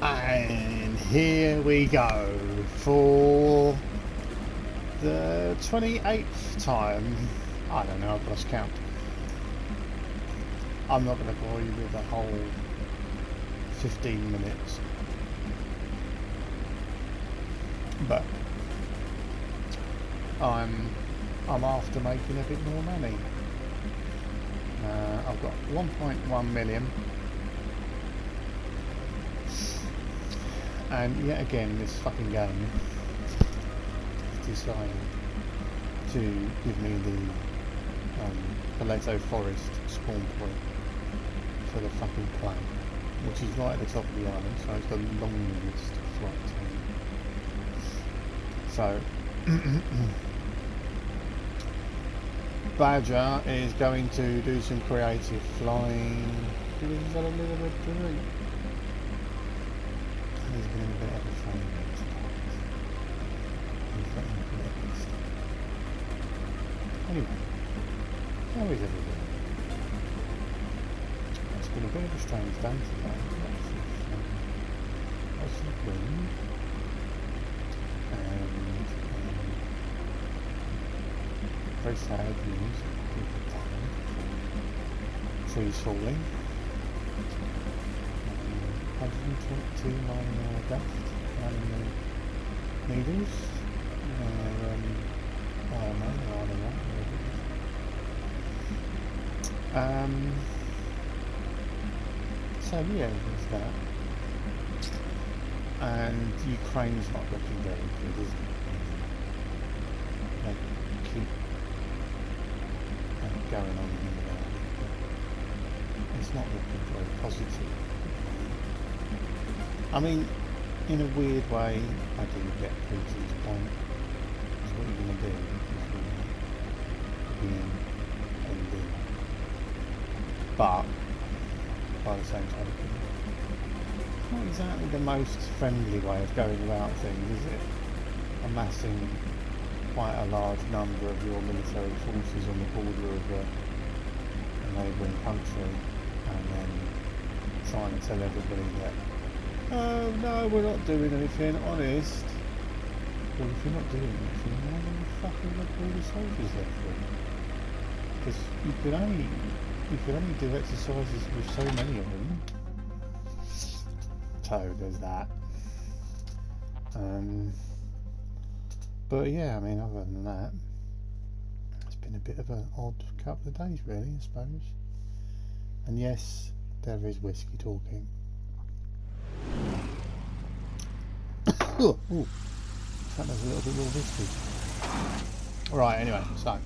And here we go for the 28th time. I don't know, I've lost count. I'm not going to bore you with the whole 15 minutes. But I'm after making a bit more money. I've got 1.1 million. And yet again, this fucking game decided to give me the Paleto Forest spawn point for the fucking plane, which is right at the top of the island, so it's the longest flight time. So Badger is going to do some creative flying. He's got a little bit to do. He's going to be a bit of a fun. Anyway, how is everything? It's been a bit of a strange day today. Lots of wind and very sad news. People dying. Trees falling. 122 miles left and needles. I don't know. So yeah, there's that. And Ukraine's not looking very good, is it? They keep going on in there. It's not looking very positive. I mean, in a weird way, I do get Putin's point. Because what are you going to do if you're ending? But by the same time, it's not exactly the most friendly way of going about things, is it? Amassing quite a large number of your military forces on the border of a neighbouring country, and then trying to tell everybody that, oh no, we're not doing anything, honest. Well, if you're not doing anything, why do you fucking look all the soldiers there for? Because you can only do exercises with so many of them. So there's that. But yeah, I mean, other than that, it's been a bit of an odd couple of days, really, I suppose. And yes, there is whiskey talking. Ooh, in fact, there's a little bit more whiskey. Right, anyway, so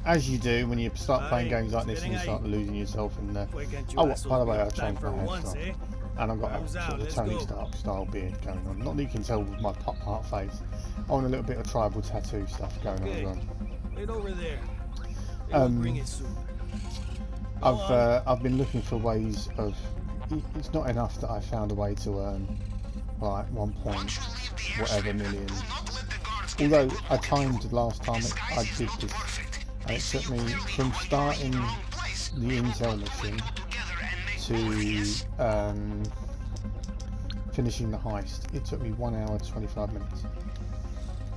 as you do when you start playing games like this and you start losing yourself in the... Oh, by the way, I've changed my hairstyle. And I've got a sort of Tony Stark style beard going on. Not that you can tell with my pop art face. I want a little bit of tribal tattoo stuff going on as well. Wait over there. I've been looking for ways of... It's not enough that I found a way to earn like 1 point whatever million. Although I timed last time I did this, and it took me from starting the Intel mission to finishing the heist. It took me 1 hour 25 minutes.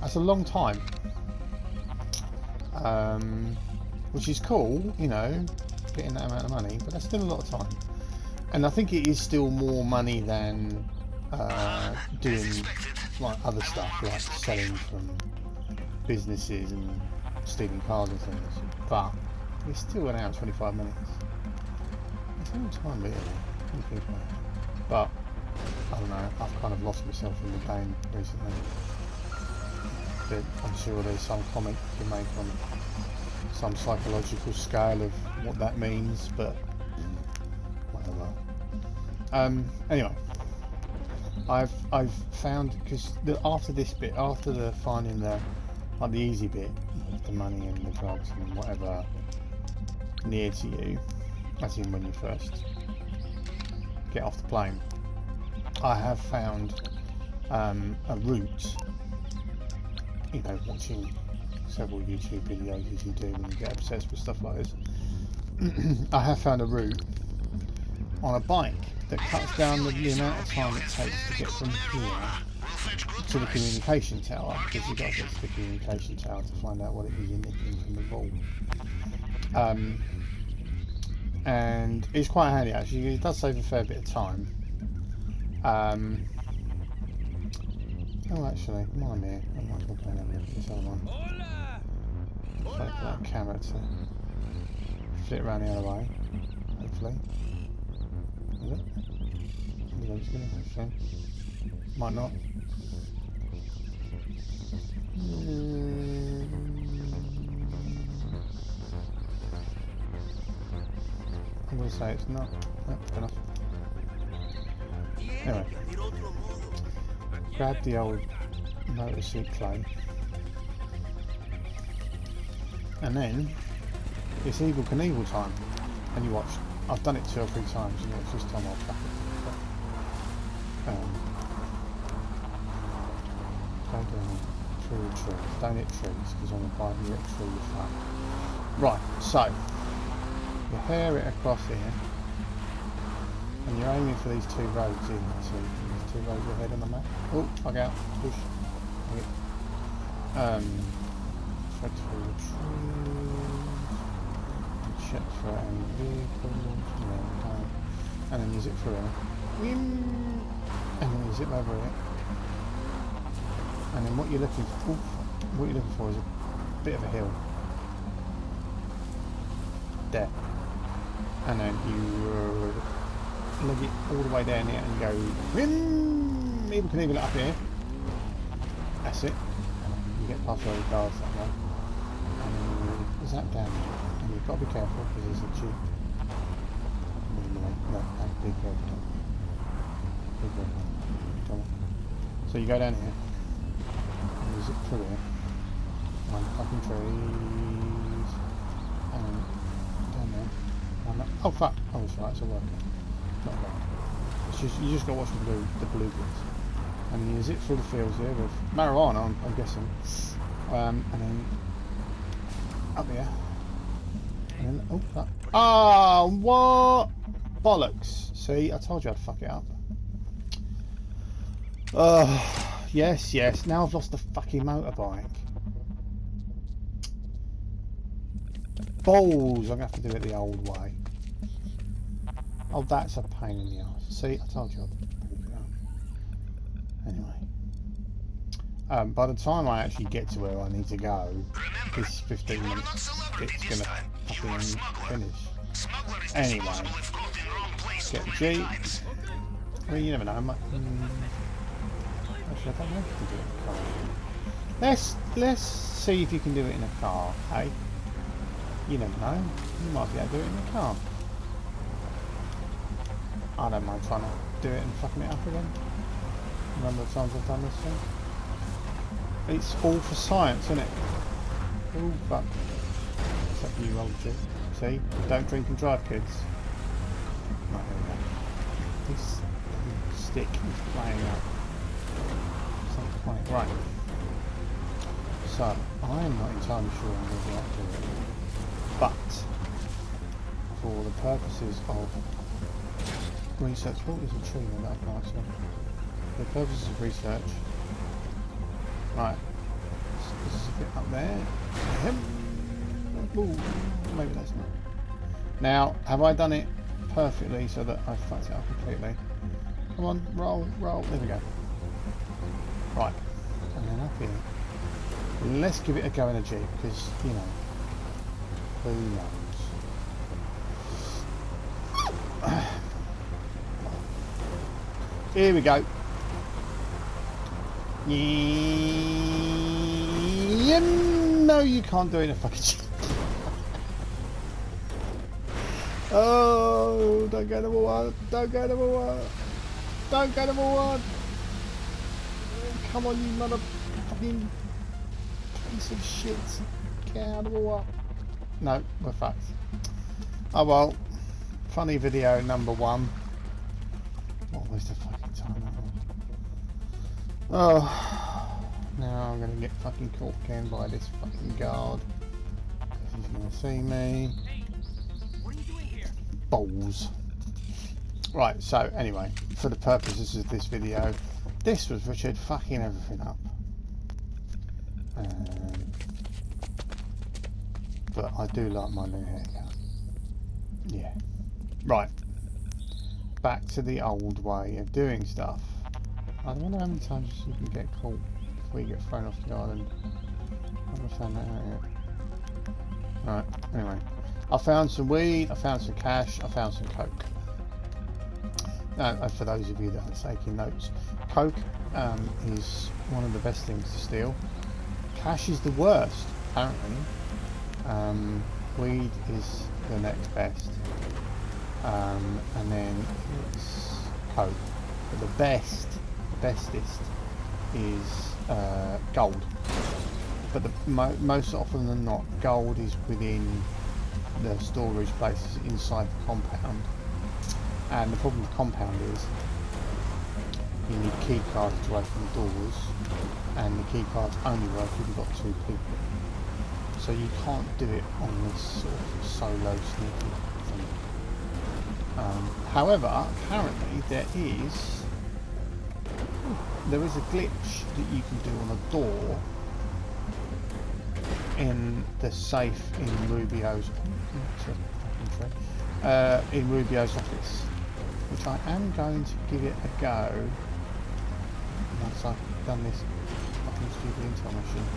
That's a long time, which is cool, you know, getting that amount of money, but that's still a lot of time. And I think it is still more money than doing like other stuff, like selling from businesses and stealing cars and things. But it's still 1 hour 25 minutes. It's a long time, really. But I don't know. I've kind of lost myself in the game recently. But I'm sure there's some comment you can make on some psychological scale of what that means, but whatever. Anyway, I've found, because after this bit, after the finding the like the easy bit, the money and the drugs and whatever near to you, as in when you first get off the plane, I have found a route. You know, watching several YouTube videos as you do when you get obsessed with stuff like this. I have found a route on a bike that cuts down the amount of time it takes to get from here to the communication tower, because you've got to get to the communication tower to find out what it is you're nicking from the vault. And it's quite handy actually. It does save a fair bit of time. Oh, actually, while I'm here, I might as well go and have a look at this other one. Wait for that camera to flip around the other way, hopefully. Is it? I don't know, hopefully. Might not. I'm going to say it's not. No, fair enough. Anyway. Grab the old motor seat clay. And then it's Evel Knievel time. And you watch. I've done it 2 or 3 times, and it's just time I'll back it. Go down through the trees. Don't hit trees, because on the bike you hit through your front. Right, so you hair it across here, and you're aiming for these 2 roads in. See, these 2 roads ahead on the map. Oh, fuck out, push. Thread through the trees. Check for any vehicles, and then use it through here, and then use it over it, and then what you're looking for, is a bit of a hill there, and then you leg it all the way down here and go, Evel Knievel it up here, that's it, and you get past all the cars that way, and then zap down there. You've got to be careful because there's a jeep. No, big road. Big road. Come on. So you go down here and you zip through here. On fucking trees. And down there. Oh fuck! Oh, that's right, it's a worker. Not bad. It's just, you just got to watch the blue bits. And then you zip through the fields here with marijuana, I'm guessing. And then up here. And then, oh, what? Bollocks. See, I told you I'd fuck it up. Yes, yes. Now I've lost the fucking motorbike. Balls. I'm going to have to do it the old way. Oh, that's a pain in the ass. See, I told you I'd fuck it up. Anyway. By the time I actually get to where I need to go, this 15 minutes, it's going to fucking finish. Anyway, get the Jeep. I mean, you never know. Actually, I don't know if you can do it in a car. Let's see if you can do it in a car, hey? You never know. You might be able to do it in a car. I don't mind trying to do it and fucking it up again. Remember the times I've done this thing? It's all for science, isn't it? Oh, fuck. Except you, old Jeep. See? Don't drink and drive, kids. Right, there we go. This stick is playing up. Something funny. Right. So, I'm not entirely sure I'm going to be able to do it. But, for the purposes of research... Oh, there's a tree there that I can't see. For the purposes of research... Right. This is a bit up there. Ooh, maybe that's not. Now, have I done it perfectly so that I've fucked it up completely? Come on, roll, roll. There we go. Right. And then up here. Let's give it a go in a Jeep, because, you know, who knows? Here we go. No, you can't do it in a fucking Jeep. Oh, don't go number 1. Don't go number 1. Don't go number 1. Come on, you motherfucking piece of shit. Get out of the way. No, we're fucked. Oh well. Funny video number 1. What was the fucking time? Oh, now I'm gonna get fucking caught again by this fucking guard. He's gonna see me. Balls. Right, so anyway, for the purposes of this video, this was Richard fucking everything up. But I do like my new haircut. Yeah. Right. Back to the old way of doing stuff. I wonder how many times you can get caught before you get thrown off the island. I haven't found that out yet. Right, anyway. I found some weed, I found some cash, I found some coke. Now, for those of you that are taking notes, coke is one of the best things to steal. Cash is the worst, apparently. Weed is the next best. And then it's coke. But the bestest is gold. But most often than not, gold is within the storage places inside the compound. And the problem with the compound is you need key cards to open the doors, and the key cards only work if you've got 2 people. So you can't do it on this sort of solo sneaky thing. However, apparently there is a glitch that you can do on a door in the safe in Rubio's office, which I am going to give it a go once I've done this fucking stupid intel machine,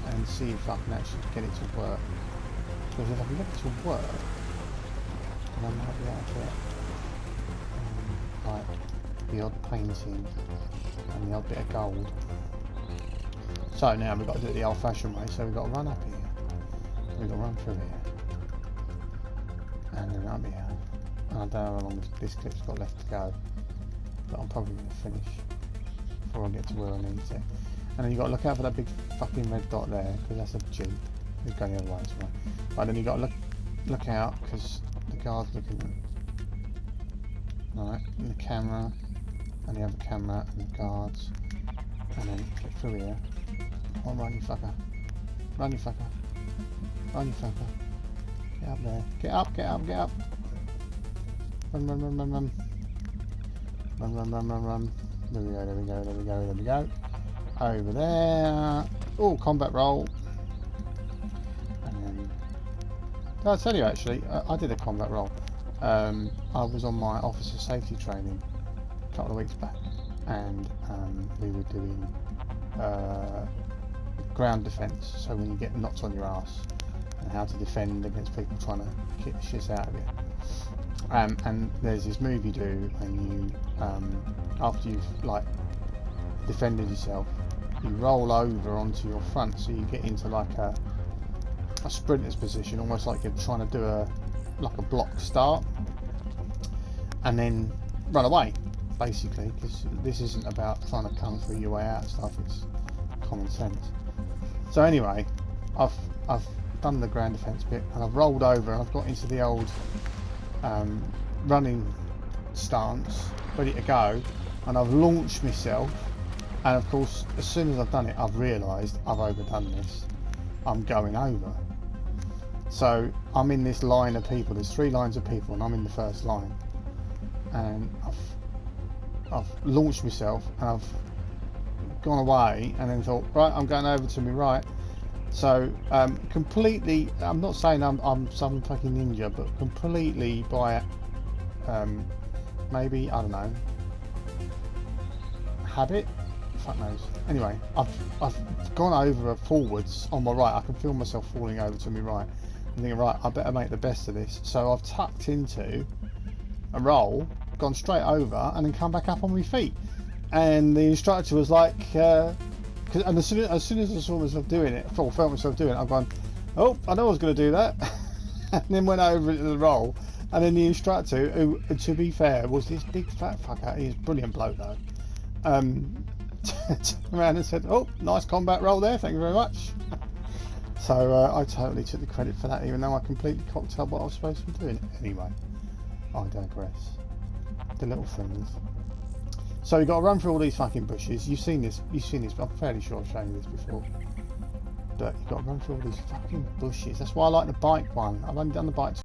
and see if I can actually get it to work. Because if I can get it to work, then I might be able to get like the odd painting and the odd bit of gold. So now we've got to do it the old-fashioned way. So we've got to run up here, we've got to run through here, and then up here. And I don't know how long this clip's got left to go, but I'm probably going to finish before I get to where I need to. And then you've got to look out for that big fucking red dot there, because that's a jeep. It's going the other way as well. But then you've got to look out, because the guard's looking at, right, and the camera, and the other camera, and the guards, and then get through here. Come on, run you fucker. Run you fucker. Run you fucker. Get up there. Get up, get up, get up. Run, run, run, run, run. Run, run, run, run, run. There we go, there we go, there we go, there we go. Over there. Oh, combat roll. And then... I'll tell you actually, I did a combat roll. I was on my officer safety training a couple of weeks back, and we were doing ground defence, so when you get knocked on your ass, and how to defend against people trying to kick the shit out of you. And there's this move you do when you, after you've like defended yourself, you roll over onto your front, so you get into like a sprinter's position, almost like you're trying to do a block start, and then run away, basically, because this isn't about trying to kung fu your way out of stuff, it's common sense. So anyway, I've done the ground defence bit, and I've rolled over, and I've got into the old running stance, ready to go, and I've launched myself, and of course as soon as I've done it, I've realised I've overdone this. I'm going over. So I'm in this line of people, there's 3 lines of people, and I'm in the first line, and I've launched myself, and I've gone away, and then thought, right, I'm going over to my right. So completely, I'm not saying I'm some fucking ninja, but completely by maybe, I don't know, habit, fuck knows. Anyway, I've gone over forwards on my right. I can feel myself falling over to my right. I'm thinking, right, I better make the best of this. So I've tucked into a roll, gone straight over, and then come back up on my feet. And the instructor was like, and as soon as I saw myself doing it, or felt myself doing it, I've gone, oh, I know I was going to do that. And then went over into the roll. And then the instructor, who, to be fair, was this big fat fucker. He's a brilliant bloke though. Turned around and said, oh, nice combat roll there, thank you very much. So I totally took the credit for that, even though I completely cocked up what I was supposed to be doing. Anyway, I digress. The little things. So you've got to run through all these fucking bushes. You've seen this, I'm fairly sure I've shown you this before. But you've got to run through all these fucking bushes. That's why I like the bike one. I've only done the bike